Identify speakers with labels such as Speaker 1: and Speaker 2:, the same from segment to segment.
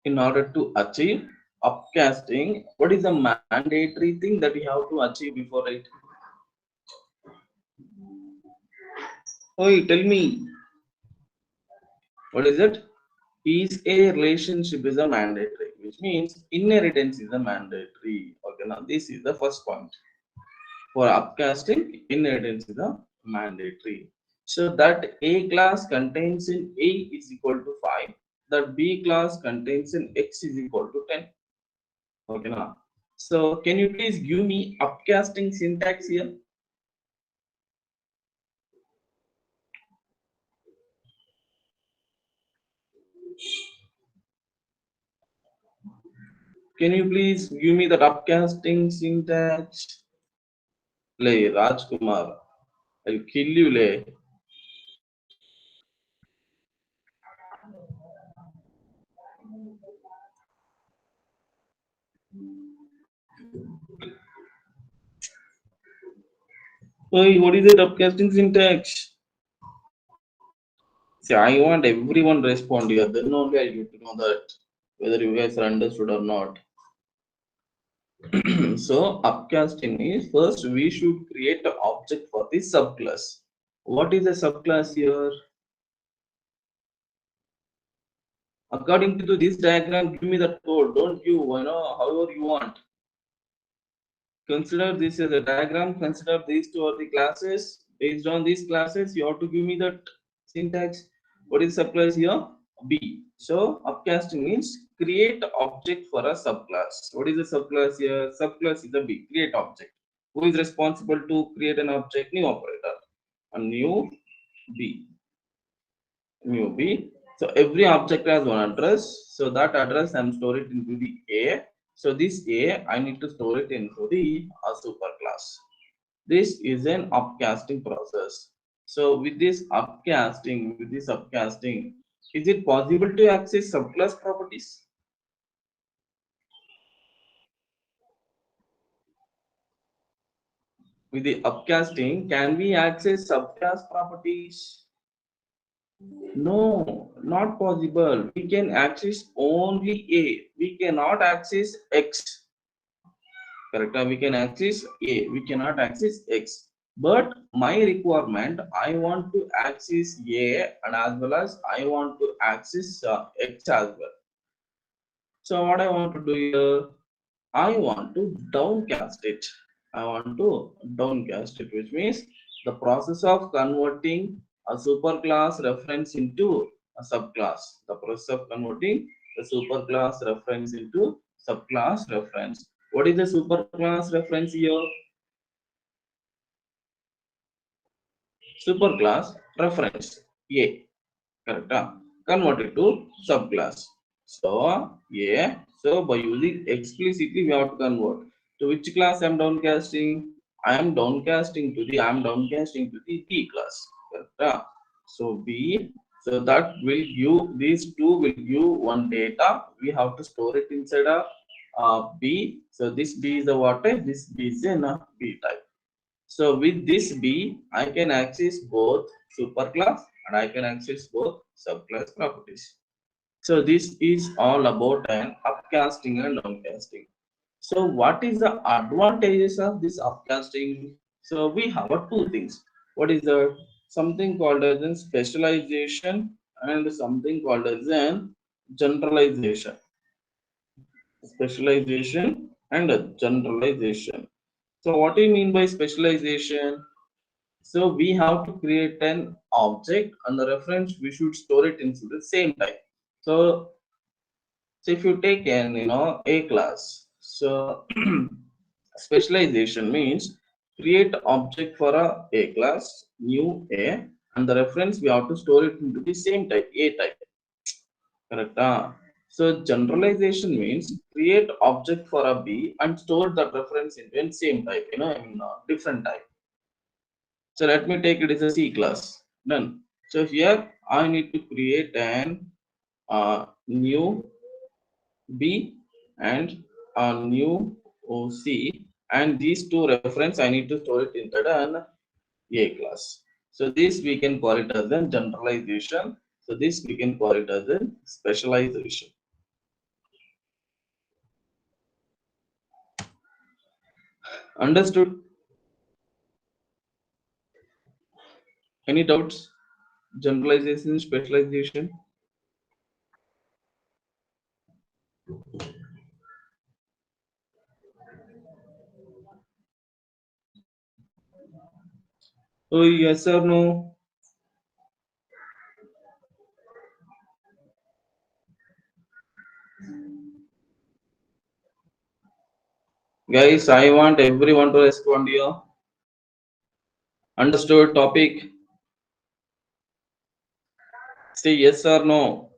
Speaker 1: in order to achieve upcasting, what is the mandatory thing that we have to achieve before it? Oh, tell me, what is it? Is a relationship is a mandatory, which means inheritance is a mandatory. Okay, now this is the first point. For upcasting, inheritance is a mandatory. So that A class contains in A is equal to 5, that B class contains in X is equal to 10. Okay, now. So can you please give me upcasting syntax here? Can you please give me that upcasting syntax? Lay Rajkumar, I'll kill you, lay. Hey, what is it upcasting syntax? See, I want everyone respond here. Then only I'll get to know that whether you guys are understood or not. So upcasting is first we should create an object for the subclass. What is a subclass here? According to this diagram, give me the code. Don't you know, however you want. Consider this as a diagram. Consider these two are the classes. Based on these classes, you have to give me that syntax. What is subclass here? B. So upcasting means create object for a subclass. What is the subclass here? Subclass is a B. Create object. Who is responsible to create an object? New operator. A new B. New B. So every object has one address. So that address I'm storing into the A. So this A I need to store it into the superclass. This is an upcasting process. So with this upcasting, is it possible to access subclass properties? With the upcasting, can we access subclass properties? No, not possible. We can access only A. We cannot access X. Correct? We can access A. We cannot access X. But my requirement, I want to access A and as well as I want to access X as well. So what I want to do here, I want to downcast it. I want to downcast it, which means the process of converting a superclass reference into a subclass. The process of converting the superclass reference into subclass reference. What is the superclass reference here? Superclass reference A. Correct? Convert it to subclass. So A. So by using explicitly we have to convert. To which class I am downcasting? I am downcasting to the B class. Correct? So B. So that will give these two will give one data. We have to store it inside a B. So this B is the what type? This B is in a B type. So with this B, I can access both superclass and I can access both subclass properties. So this is all about an upcasting and downcasting. So what is the advantages of this upcasting? So we have two things. What is the something called as in specialization and something called as an generalization. Specialization and a generalization. So what do you mean by specialization? So we have to create an object and the reference we should store it into the same type. So, so if you take an A class, so specialization means create object for a class, new A, and the reference we have to store it into the same type, A type. Correct? So generalization means create object for a B and store that reference into the same type, different type. So let me take it as a C class. Done. So here I need to create an new B and a new C, and these two reference I need to store it inside an A class. So this we can call it as a generalization. So this we can call it as a specialization. Understood? Any doubts? Generalization, specialization. Oh, yes or no? Guys, I want everyone to respond here. Understood topic? Say yes or no.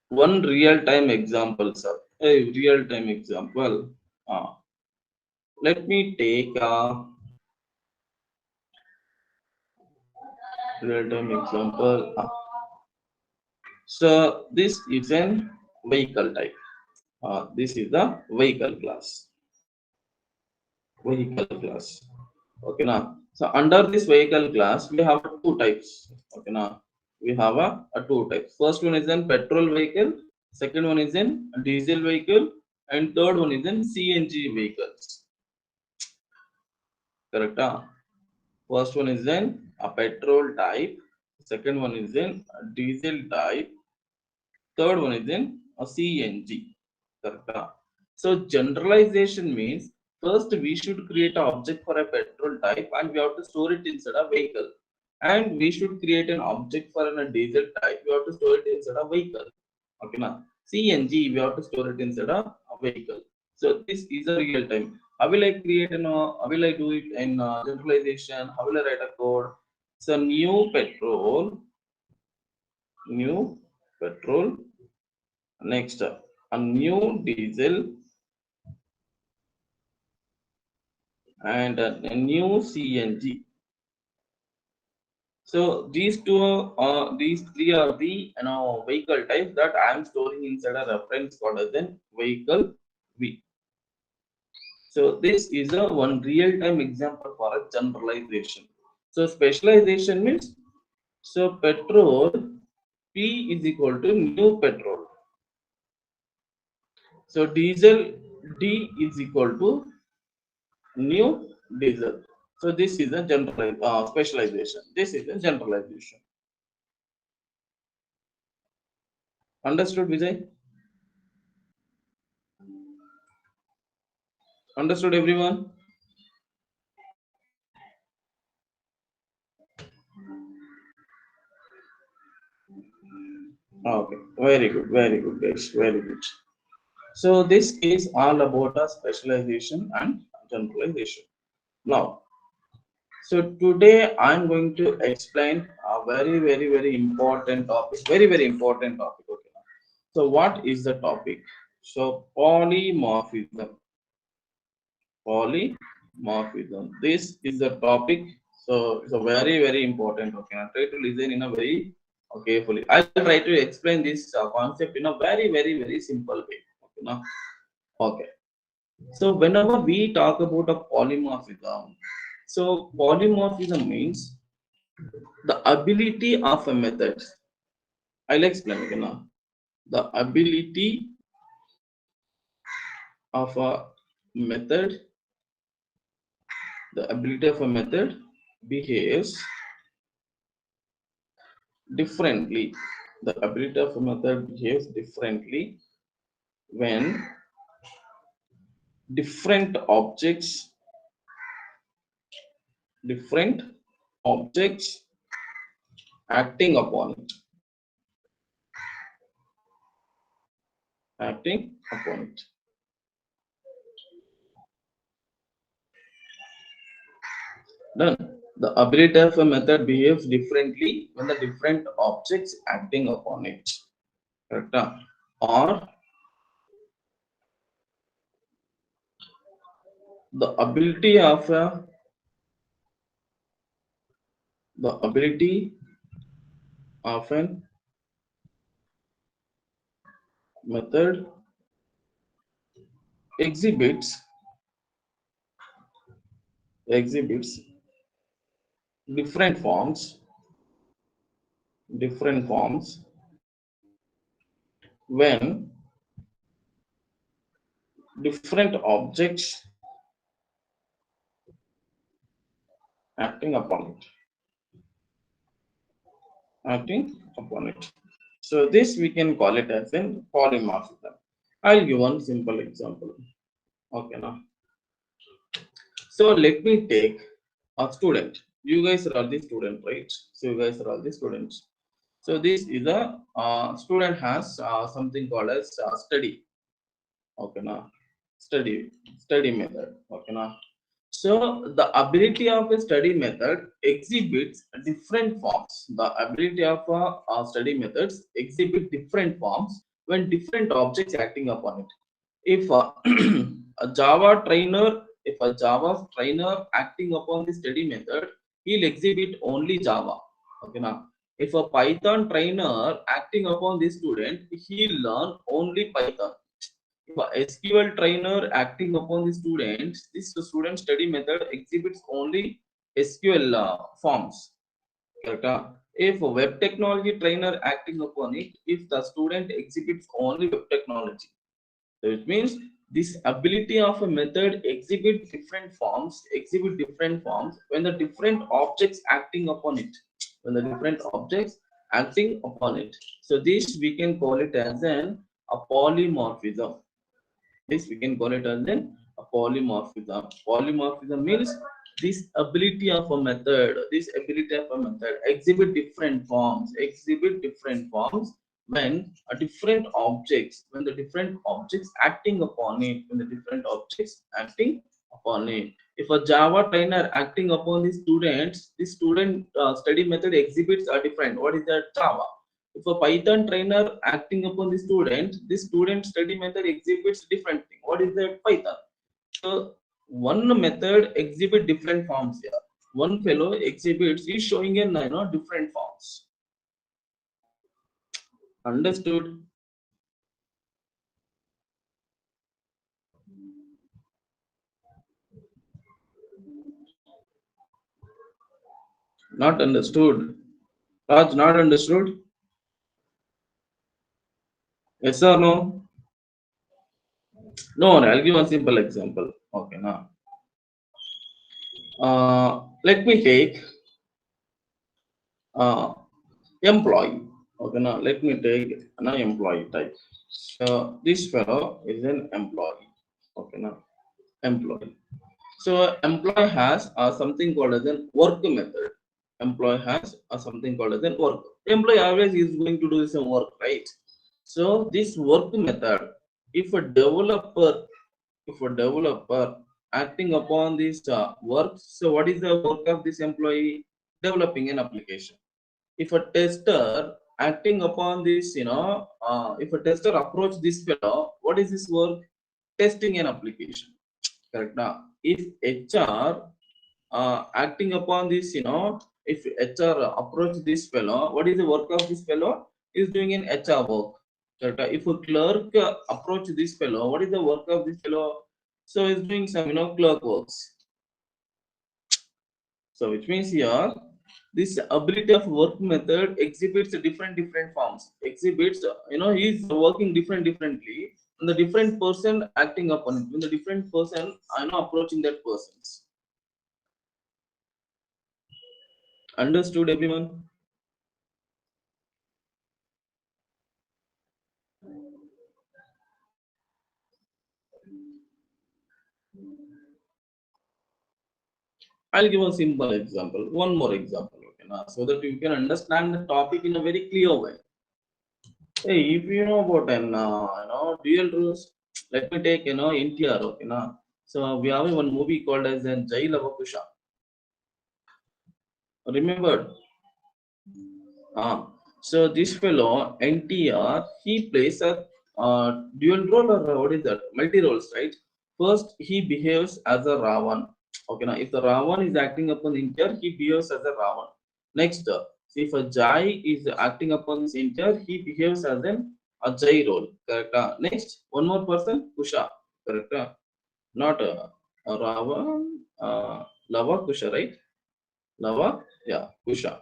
Speaker 1: One real time example, sir. A real time example. Uh, Let me take a real time example. So this is an vehicle type. This is the vehicle class. Vehicle class. Okay now. So under this vehicle class, we have two types. Okay now. We have a two types. First one is an petrol vehicle. Second one is an diesel vehicle, and third one is an CNG vehicles. Correct? First one is an a petrol type. Second one is an a diesel type. Third one is in a CNG. Correct? So generalization means first we should create an object for a petrol type and we have to store it inside a vehicle. And we should create an object for a diesel type. We have to store it inside a vehicle. Okay, now CNG we have to store it inside a vehicle. So this is a real time. How will I create an? How will I do it in generalization? How will I write a code? So new petrol. Next, a new diesel and a new CNG. So these three are the vehicle types that I am storing inside a reference called as an vehicle V. So this is a one real-time example for a generalization. So specialization means so petrol P is equal to new petrol. So diesel D is equal to new diesel. So this is a specialization. This is a generalization. Understood, Vijay? Understood, everyone? Okay, very good, guys, very good. So this is all about a specialization and generalization. Now, so today I'm going to explain a very important topic. Very important topic. Okay. So what is the topic? So polymorphism. Polymorphism. This is the topic. So it's a very important. Okay, I try to listen in a very carefully. I'll try to explain this concept in a very simple way. Okay, now. Okay. So whenever we talk about a polymorphism, so polymorphism means the ability of a method. I'll explain okay now. The ability of a method, the ability of a method behaves differently. The ability of a method behaves differently when different objects, different objects acting upon it, acting upon it. Done. The ability of a method behaves differently when the different objects acting upon it. Correct? Or the ability of a the ability of an method exhibits exhibits different forms different forms when different objects acting upon it, acting upon it. So this we can call it as an polymorphism. I'll give one simple example. Okay, now. So let me take a student. You guys are all the student, right? So you guys are all the students. So this is a student has something called as study. Okay, now study method. Okay, now. So the ability of a study method exhibits different forms. The ability of study methods exhibit different forms when different objects acting upon it. If a Java trainer, if a Java trainer acting upon the study method, he'll exhibit only Java. Okay, now if a Python trainer acting upon the student, he'll learn only Python. If a SQL trainer acting upon the students, this student study method exhibits only SQL forms. Correct? If a web technology trainer acting upon it, if the student exhibits only web technology. So it means this ability of a method exhibit different forms when the different objects acting upon it. When the different objects acting upon it. So this we can call it as a polymorphism. This we can call it as a polymorphism. Polymorphism means this ability of a method exhibit different forms when when the different objects acting upon it, when the different objects acting upon it. If a Java trainer acting upon the students, the student study method exhibits are different. What is that? Java. If a Python trainer acting upon the student study method exhibits different thing. What is that? Python. So one method exhibit different forms here. One fellow exhibits is showing in different forms. Understood? Not understood. Raj, not understood? Yes or no? No, I'll give a simple example. Okay, now. Let me take uh, employee. Okay, now let me take an employee type. So this fellow is an employee. Okay, now employee. So employee has something called as an work method. Employee has something called as an work. Employee always is going to do some work, right? So this work method, if a developer, if a developer acting upon this work, so what is the work of this employee? Developing an application. If a tester acting upon this, if a tester approach this fellow, what is this work? Testing an application. Correct. Now, if HR acting upon this, if HR approach this fellow, what is the work of this fellow? Is doing an HR work. Correct. If a clerk approach this fellow, what is the work of this fellow? So he's doing some, clerk works. So which means here this ability of work method exhibits different forms. Exhibits, he's working differently. And the different person acting upon it. When the different person, approaching that person's. Understood, everyone? I'll give a simple example. One more example, okay, now, so that you can understand the topic in a very clear way. Hey, if you know about an dual rules, let me take NTR, okay, now. So we have one movie called as Jai Lavakusha. Remembered? So this fellow NTR, he plays a dual role, or what is that? Multi roles, right? First, he behaves as a Ravan. Okay, now if the Ravan is acting upon NTR, he behaves as a Ravan. Next, if a Jai is acting upon this NTR, he behaves as an a Jai role. Correct. Next, one more person, Kusha. Correct. Not a Ravan, Lava Kusha, right? Lava, yeah, Kusha.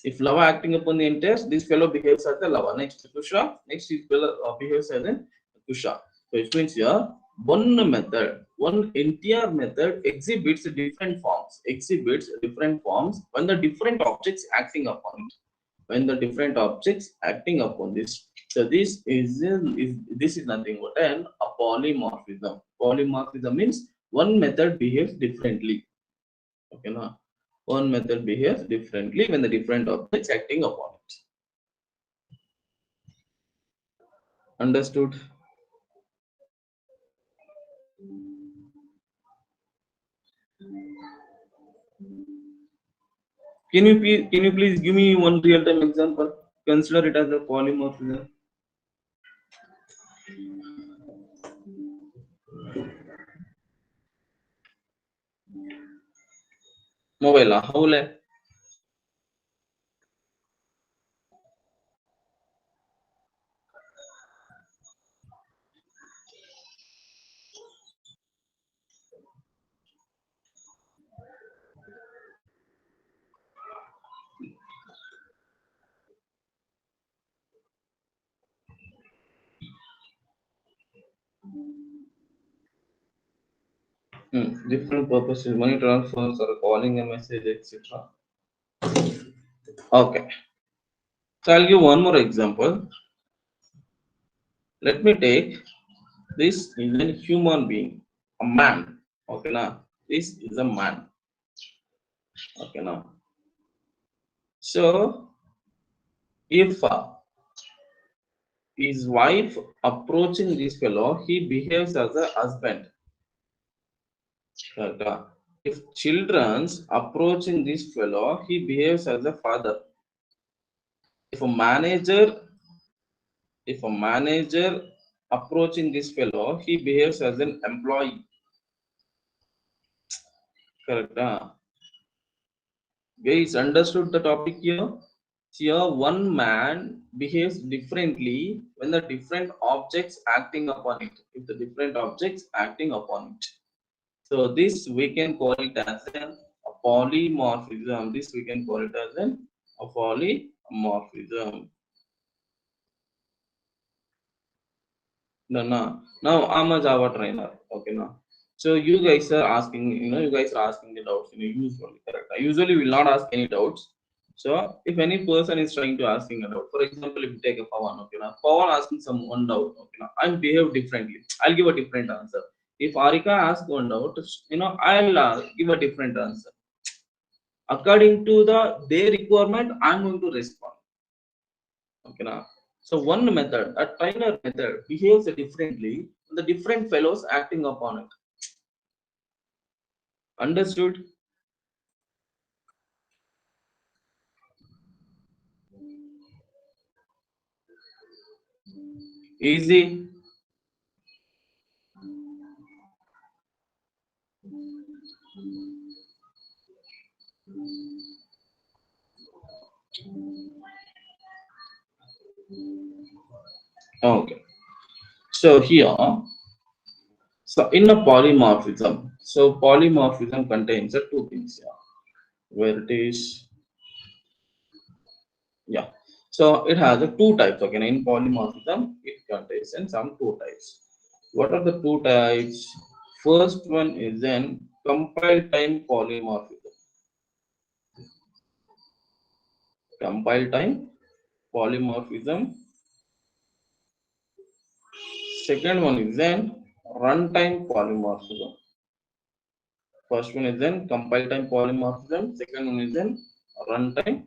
Speaker 1: If lava acting upon the entire, this fellow behaves as a lava. Next Kusha. Next this fellow behaves as a Kusha. So it means here one method, one entire method exhibits different forms. Exhibits different forms when the different objects acting upon it. When the different objects acting upon this. So this is nothing but a polymorphism. Polymorphism means one method behaves differently. Okay, now one method behaves differently when the different objects acting upon it. Understood? Can you please give me one real time example? Consider it as a polymorphism. Mobile how different purposes, money transfers or calling a message, etc. Okay. So I'll give one more example. Let me take this is a human being, a man. Okay, now this is a man. Okay, now so if his wife approaching this fellow, he behaves as a husband. Correct, if children's approaching this fellow, he behaves as a father. If a manager, if a manager approaching this fellow, he behaves as an employee. Correct. Guys, understood the topic here? Here, one man behaves differently when the different objects acting upon it. If the different objects acting upon it. So this we can call it as a polymorphism. This we can call it as a polymorphism. No, no. Now I'm a Java trainer. Okay, now. So you guys are asking, you guys are asking the doubts. Usually, correct. I usually will not ask any doubts. So if any person is trying to asking a doubt, for example, if you take a Pawan, okay, now Pawan asking some one doubt, okay, now I'll behave differently. I'll give a different answer. If Arika asks one doubt, I'll give a different answer according to their requirement. I'm going to respond. Okay, now. So one method, a trainer method, behaves differently. The different fellows acting upon it. Understood? Easy. Okay. So here, so in a polymorphism, so polymorphism contains two things here. Where it is, yeah. So it has two types. Okay, in polymorphism, it contains some two types. What are the two types? First one is an compile time polymorphism. Compile time polymorphism. Second one is an runtime polymorphism. First one is an compile time polymorphism. Second one is an runtime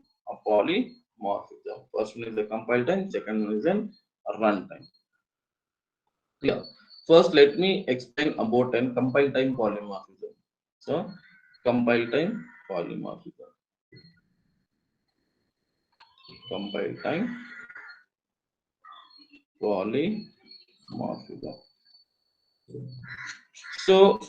Speaker 1: polymorphism. First one is the compile time. Second one is an runtime. Yeah. First, let me explain about an compile time polymorphism. So, compile time polymorphism. Compile time polymorphism. So,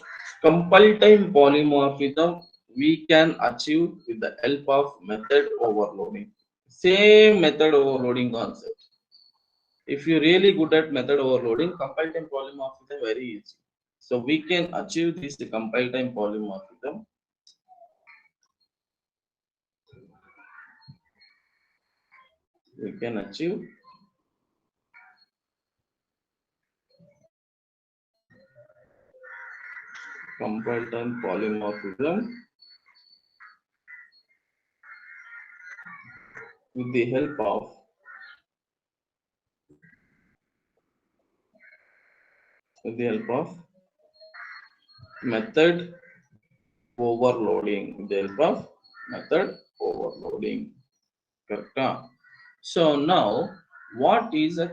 Speaker 1: compile time polymorphism we can achieve with the help of method overloading. Same method overloading concept. If you're really good at method overloading, compile time polymorphism very easy. So we can achieve this compile time polymorphism we can achieve compile time polymorphism with the help of method overloading. With the help of method overloading. Correct. So now, what is a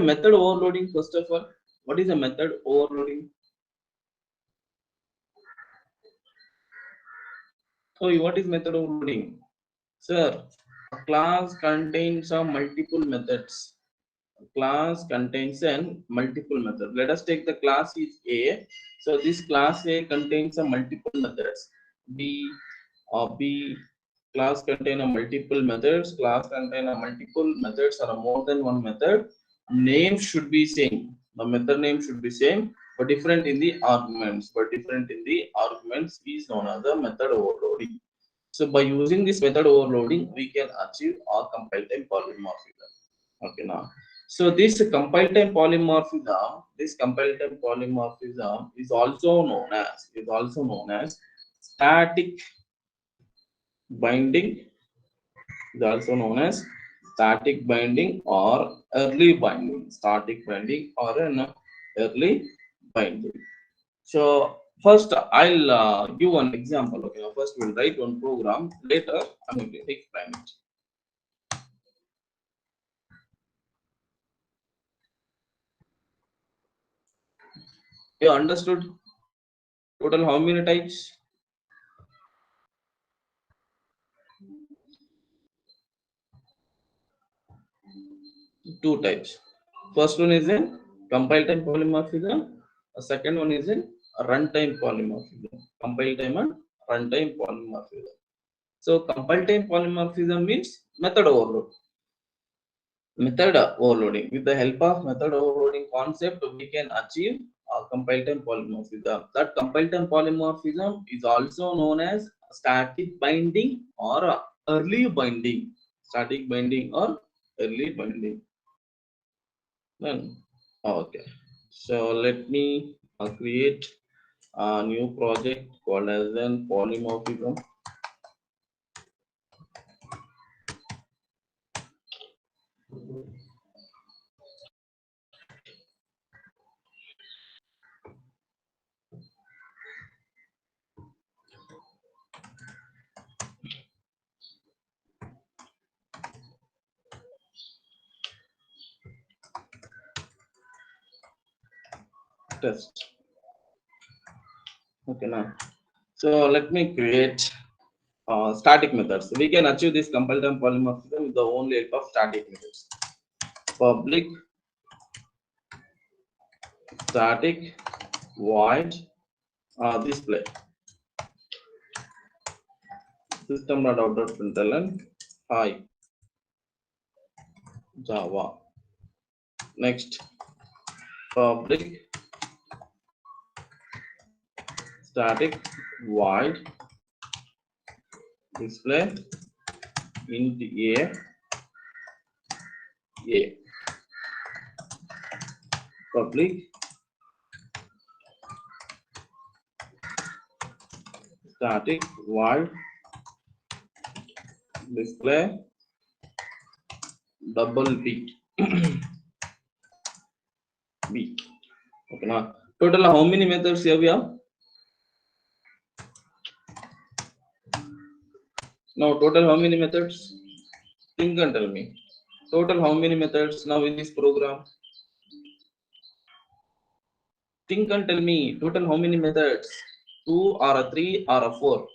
Speaker 1: method overloading? First of all, what is a method overloading? So what is method overloading? Sir, a class contains some multiple methods. A class contains an multiple method. Let us take the class is A. So this class A contains some multiple methods. B or B class contain a multiple methods. Class contain a multiple methods or a more than one method. Name should be same. The method name should be same, but different in the arguments. Is known as the method overloading. So by using this method overloading, we can achieve our compile time polymorphism. Okay now. So this compile time polymorphism is also known as static binding. Is also known as static binding or early binding. Static binding or an early binding. So first I'll give one example. Okay, first we'll write one program. Later I'm going to explain it. You understood total how many types? Two types. First one is in compile time polymorphism. The second one is in runtime polymorphism. Compile time and runtime polymorphism. So compile time polymorphism means method overload. Method overloading. With the help of method overloading concept, we can achieve compile time polymorphism. That compile time polymorphism is also known as static binding or early binding. Static binding or early binding. Then okay. So let me create a new project called as an polymorphism. Test. Okay now. So let me create static methods. We can achieve this compile time polymorphism with the only help of static methods. Public static void display system.out.println hi Java. Next, public static void display int a public static void display double b b. Okay now total how many methods here we have? Now total how many methods? Think and tell me. Total how many methods now in this program? Think and tell me. Total how many methods? 2 or a 3 or a 4?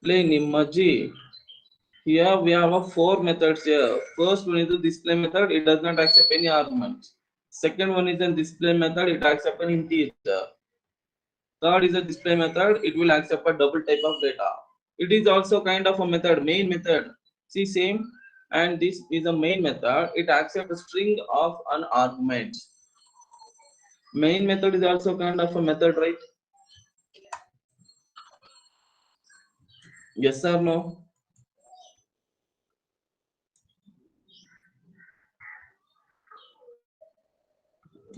Speaker 1: Play Nimaji. Here we have a 4 methods here. First one is the display method. It does not accept any arguments. Second one is a display method. It accepts an integer. Third is a display method. It will accept a double type of data. It is also kind of a method, main method. See same. and this is a main method. It accepts a string of an argument. Main method is also kind of a method, right? Yes or no?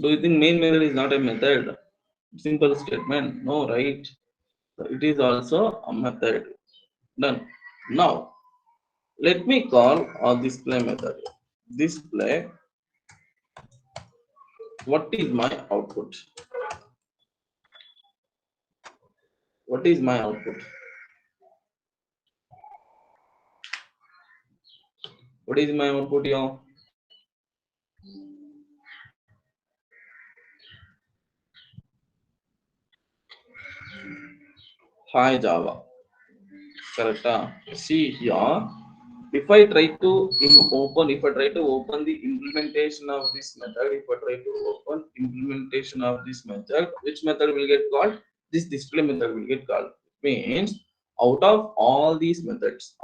Speaker 1: Do you think main method is not a method? Simple statement. No, right? So it is also a method. Done. Now let me call a display method. Display. What is my output? What is my output? What is my output here? Hi Java. Correct. See here. If I try to if I try to open the implementation of this method, if I try to open implementation of this method, which method will get called? This display method will get called. Means out of all these three methods,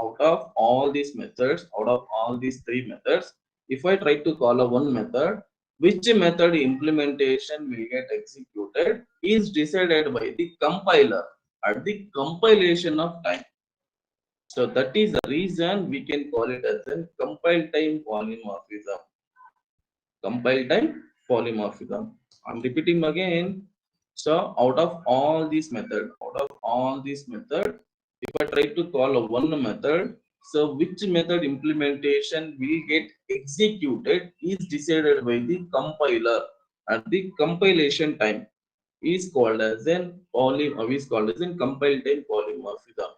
Speaker 1: if I try to call a one method, which method implementation will get executed is decided by the compiler at the compilation of time. So that is the reason we can call it as a compile time polymorphism. Compile time polymorphism. I'm repeating again. So out of all these method, if I try to call a one method, so which method implementation will get executed is decided by the compiler at the compilation time is called as an compile time polymorphism.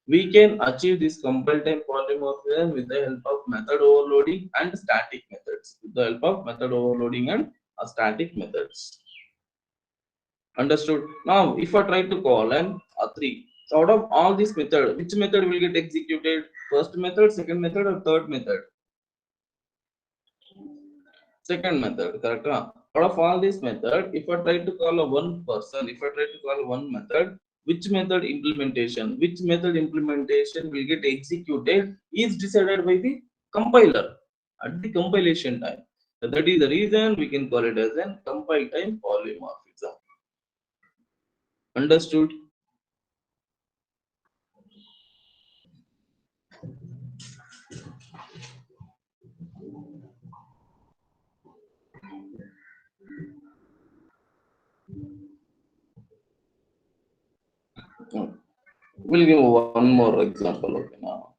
Speaker 1: We can achieve this compile time polymorphism with the help of method overloading and static methods. With the help of method overloading and static methods. Understood? Now, if I try to call an three, so out of all these methods, which method will get executed? First method, second method, or third method? Second method, correct? Out of all this method, if I try to call a one person, if I try to call one method, which method implementation will get executed is decided by the compiler at the compilation time. So that is the reason we can call it as an compile time polymorphism. Understood? Hmm. We'll give one more example. Okay, now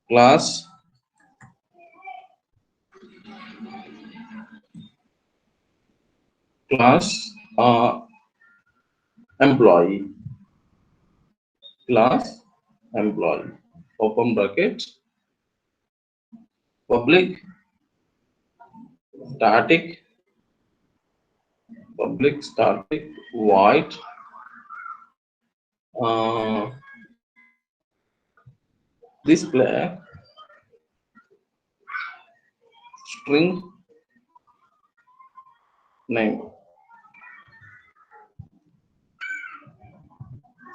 Speaker 1: class class employee class employee open bracket public static void uh, display string name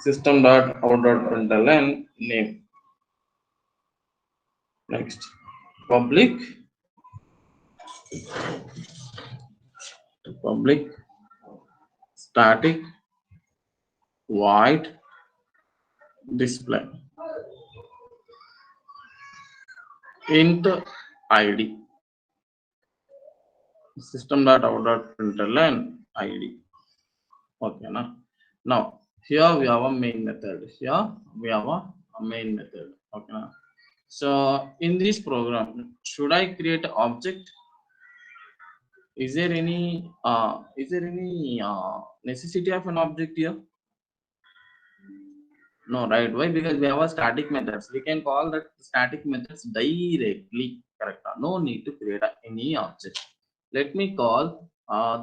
Speaker 1: system dot out dot println name. Next, public static void display int id system dot out dot println id. Okay, now here we have a main method. Here we have a main method. Okay, so in this program, should I create an object? Is there any necessity of an object here? No, right? Why? Because we have a static methods. We can call that static methods directly. Correct? No need to create any object. Let me call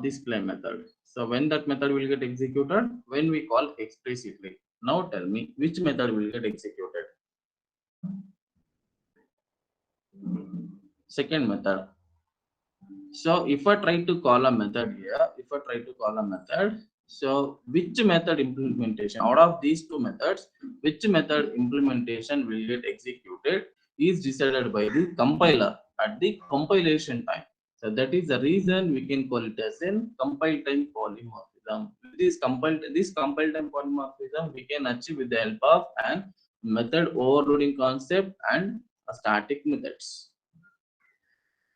Speaker 1: display method. So when that method will get executed? When we call explicitly. Now tell me which method will get executed? Second method. So if I try to call a method here, if I try to call a method, So which method implementation out of these two methods, which method implementation will get executed is decided by the compiler at the compilation time. So that is the reason we can call it as an compile time polymorphism. With this compile time polymorphism we can achieve with the help of an method overloading concept and static methods.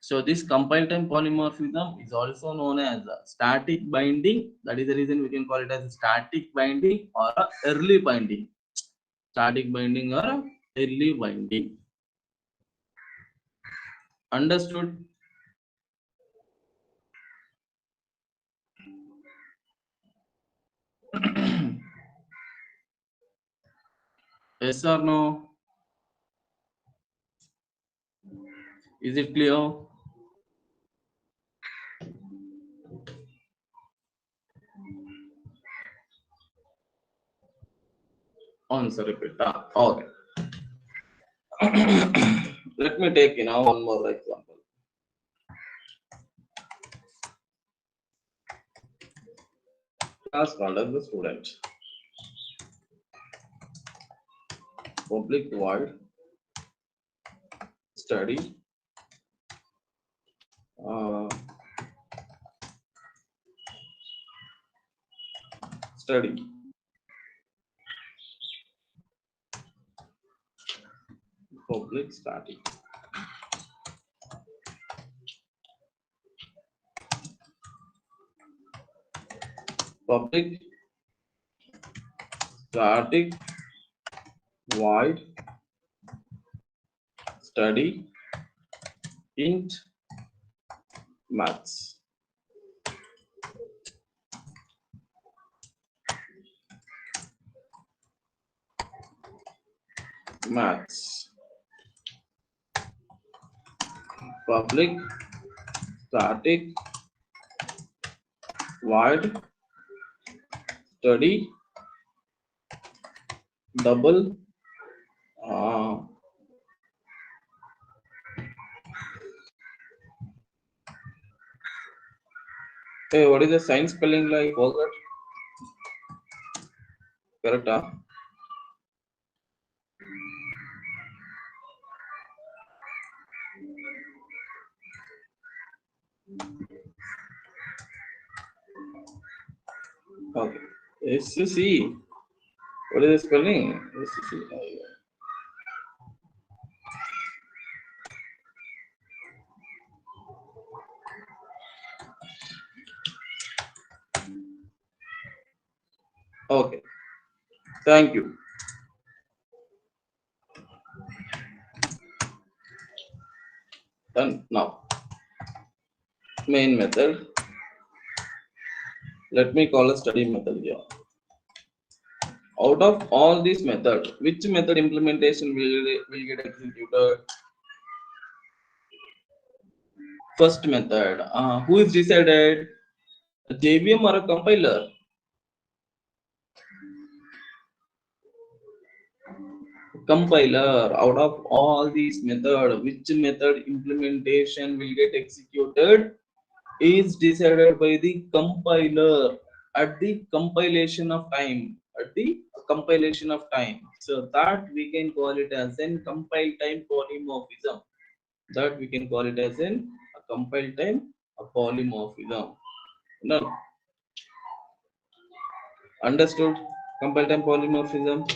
Speaker 1: So this compile time polymorphism is also known as a static binding. That is the reason we can call it as a static binding or a early binding. Static binding or a early binding. Understood? Yes or no? Is it clear? Answer repeat. Okay. Let me take one more example. Class conduct the student. Public void study uh, study public static public static void study int maths. Maths. Public static void study double uh, hey, what is the science spelling like? Forgot. Correct, huh? Okay. SC. What is the spelling? SC. Okay. Thank you. Done. Now, main method. Let me call a study method here. Out of all these methods, which method implementation will get executed? First method. Who is decided? A JVM or a compiler? Compiler. Out of all these methods, which method implementation will get executed is decided by the compiler at the compilation of time. At the compilation of time. So that we can call it as an compile time polymorphism. That we can call it as an a compile time a polymorphism. No, understood? Compile time polymorphism.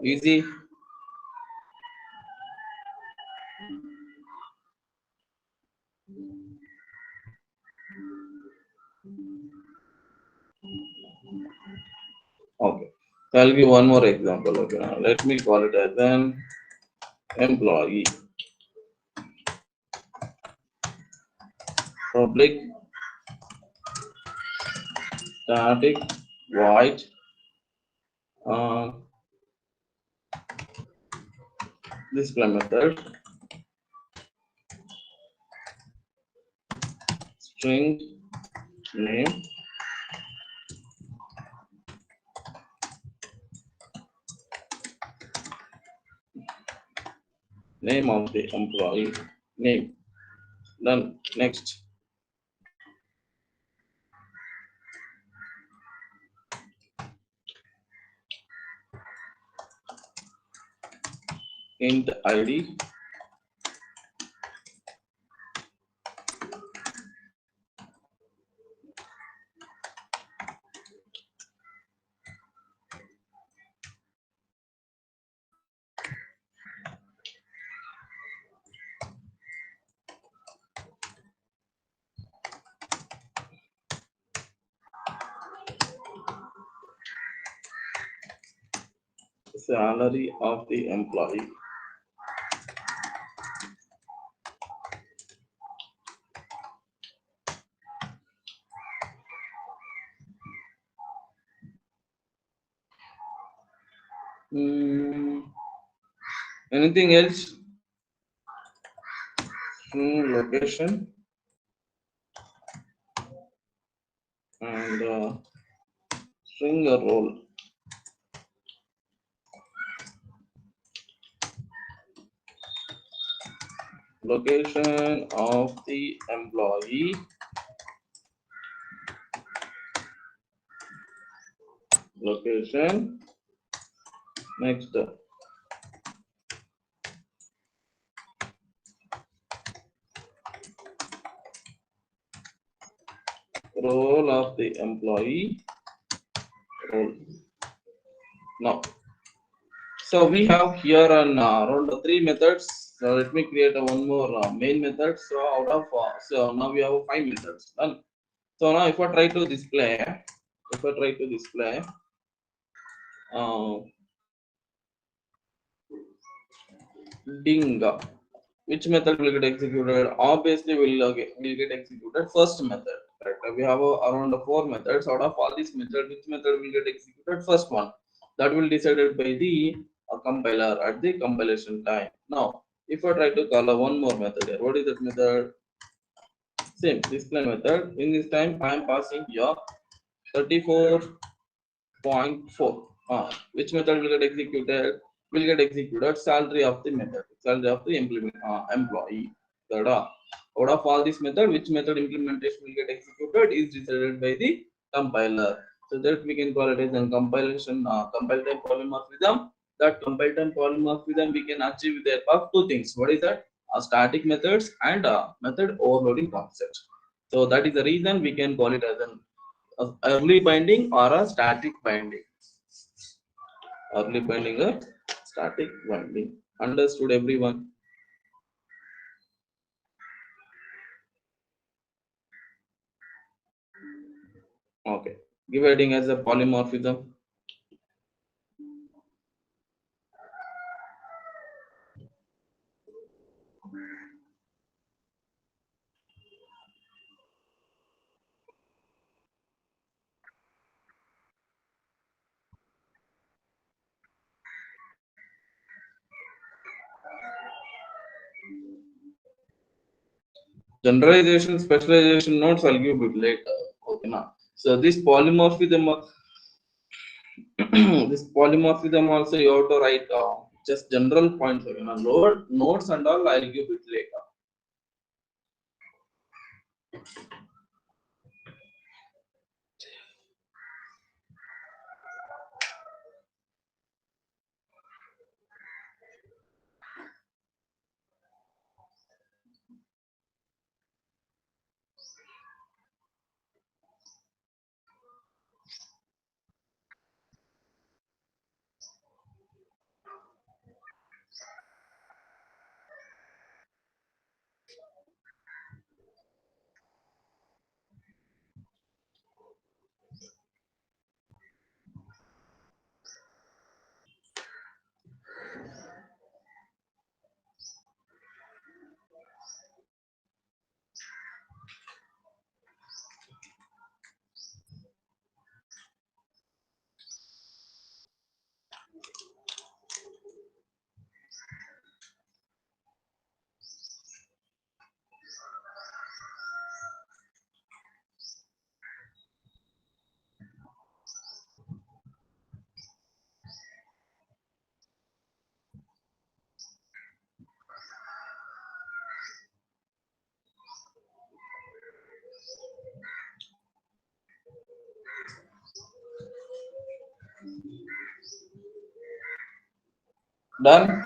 Speaker 1: Easy. Okay. So I'll give one more example. Okay. Now let me call it as an employee. Public static void uh, display method string name name of the employee name. Done. Next. int id salary of the employee. Hmm, anything else? Location and string a role. Location of the employee. Location. Next. Role of the employee. Role. Now, so we have here around three methods. So let me create one more main method. So out of so now we have five methods. Done. So now if I try to display, uh, ding, which method will get executed? Obviously, will get executed first method. Right? We have around four methods. Out of all these methods, which method will get executed? First one. That will decided by the compiler at the compilation time. Now, if I try to call one more method here, what is that method? Same display method. In this time, I am passing here 34.4. Which method will get executed? Will get executed salary of the method, salary of the employee. Third, out of all this method, which method implementation will get executed is decided by the compiler. So that we can call it as a compilation, compile time polymorphism. That compile time polymorphism we can achieve with the help of two things. What is that? Static methods and method overloading concept. So that is the reason we can call it as an early binding or a static binding. Early binding or static binding. Understood, everyone? Okay. Give heading as a polymorphism. Generalization, specialization notes I'll give it later. Okay, now. So this polymorphism, this polymorphism also you have to write just general points. Okay, now load notes and all I'll give it later. Done?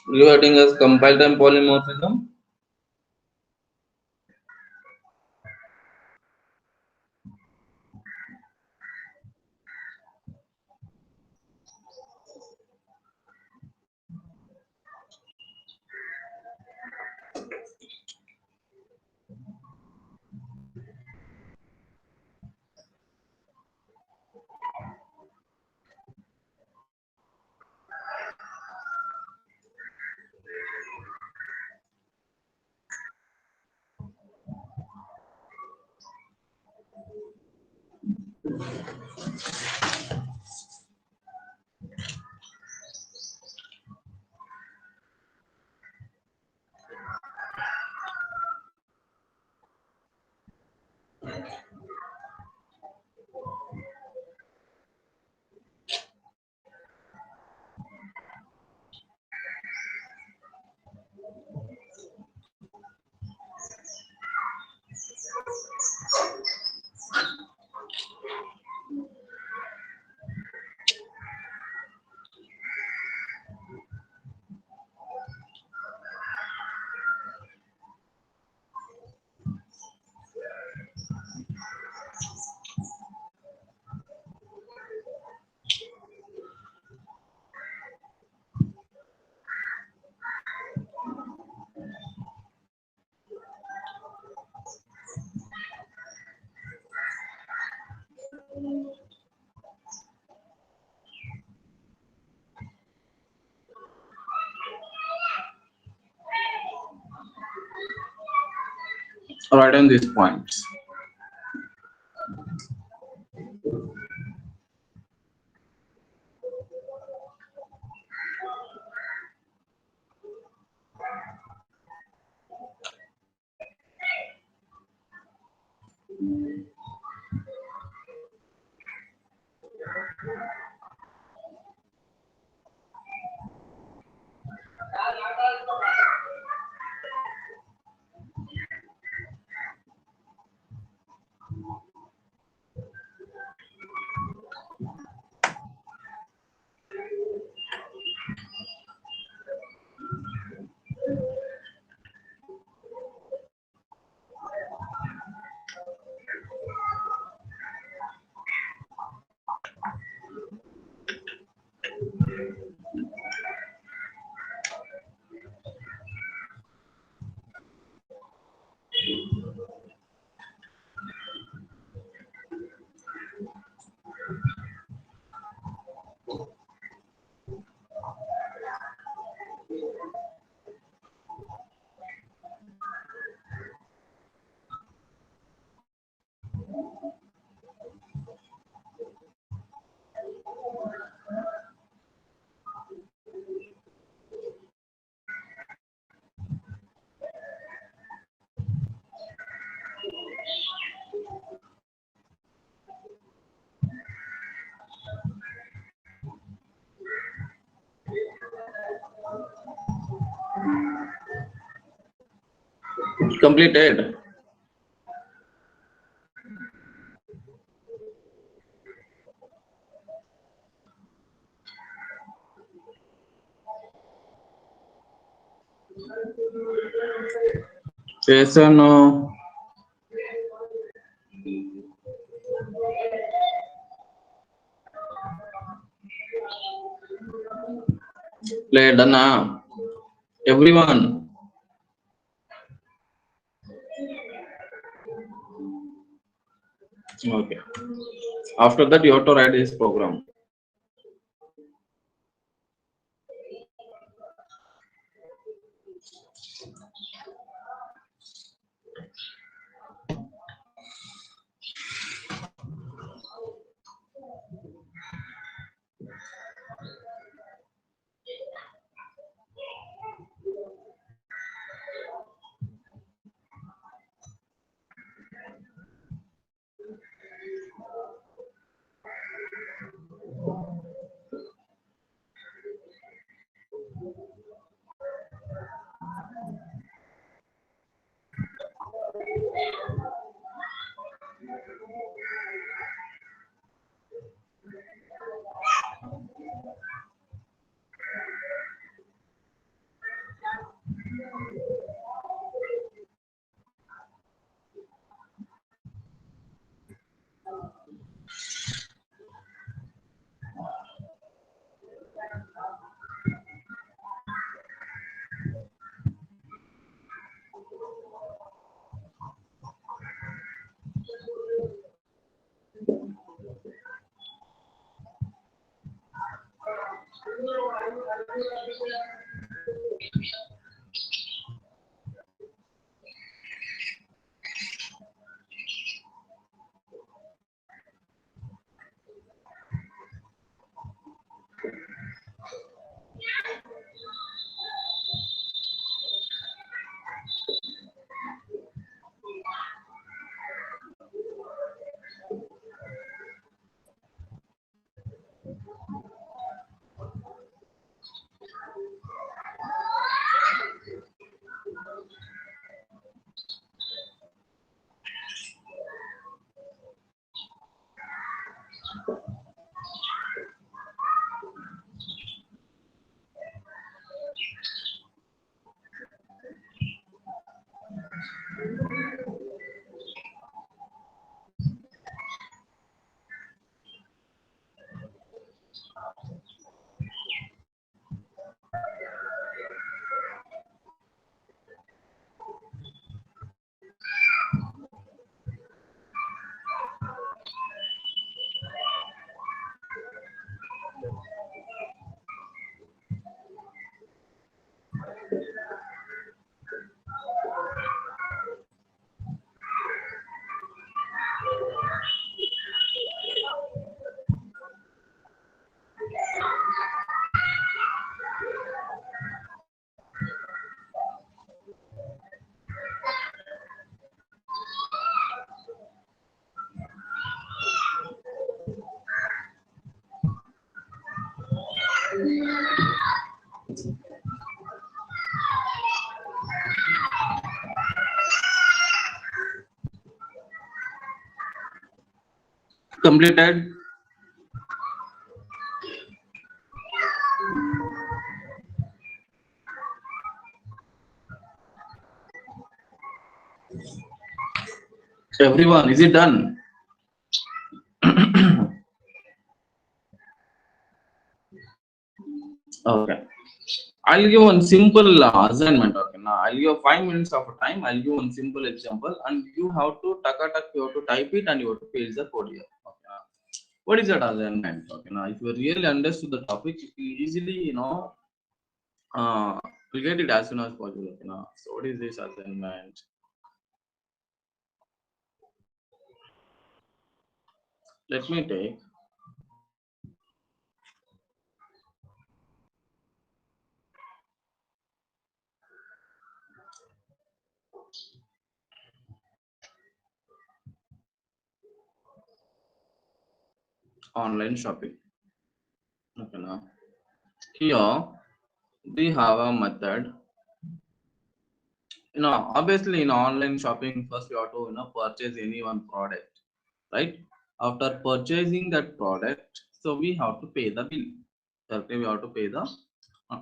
Speaker 1: Rewriting as compile time polymorphism. Write down these points. Completed. Yes or no? Play done now. Everyone. Okay. After that, you have to write this program. Completed. Everyone, is it done? Okay. I'll give one simple assignment. Okay, now I'll give 5 minutes of time. I'll give one simple example, and you have to you have to type it, and you have to paste the code here. Okay. Now, what is that assignment? Okay, now if you really understood the topic, you will easily, will get it as soon as possible. Okay, now, so what is this assignment? Let me take online shopping. Okay, now here we have a method. Obviously in online shopping, first you have to purchase any one product, right? After purchasing that product, so we have to pay the bill. Okay, we have to pay the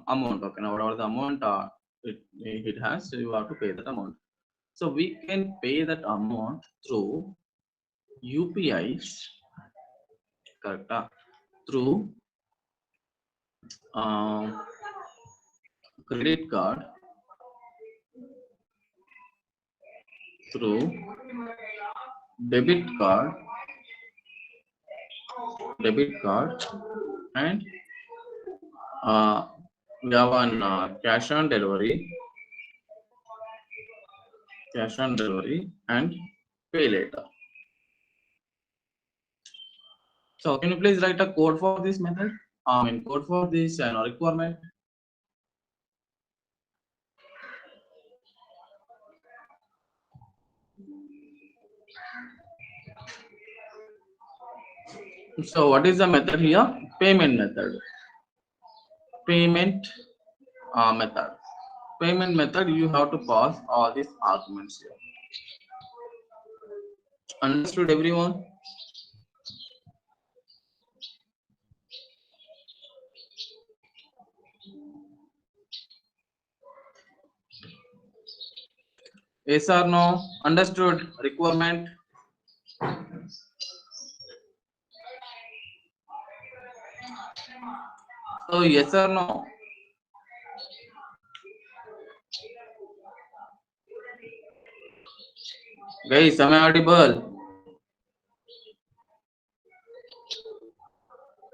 Speaker 1: amount. Okay, now whatever the amount it has, so you have to pay that amount. So we can pay that amount through UPIs, correct? Through um, credit card, through debit card, and uh, we have one cash on delivery, and pay later. So can you please write a code for this method? I mean code for this requirement. So what is the method here? Payment method. Payment method. Payment method. You have to pass all these arguments here. Understood, everyone? Yes or no? Understood? Requirement. So yes or no? Guys, am I audible?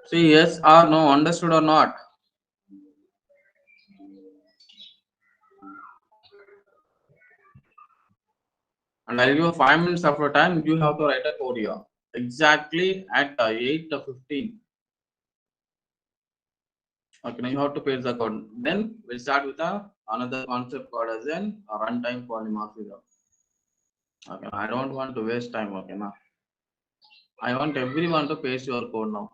Speaker 1: See yes or no? Understood or not? and I'll give you 5 minutes of your time. You have to write a code here exactly at 8:15. Okay, now you have to paste the code. Then we'll start with another concept called as an runtime polymorphism. Okay, I don't want to waste time. Okay, now I want everyone to paste your code now.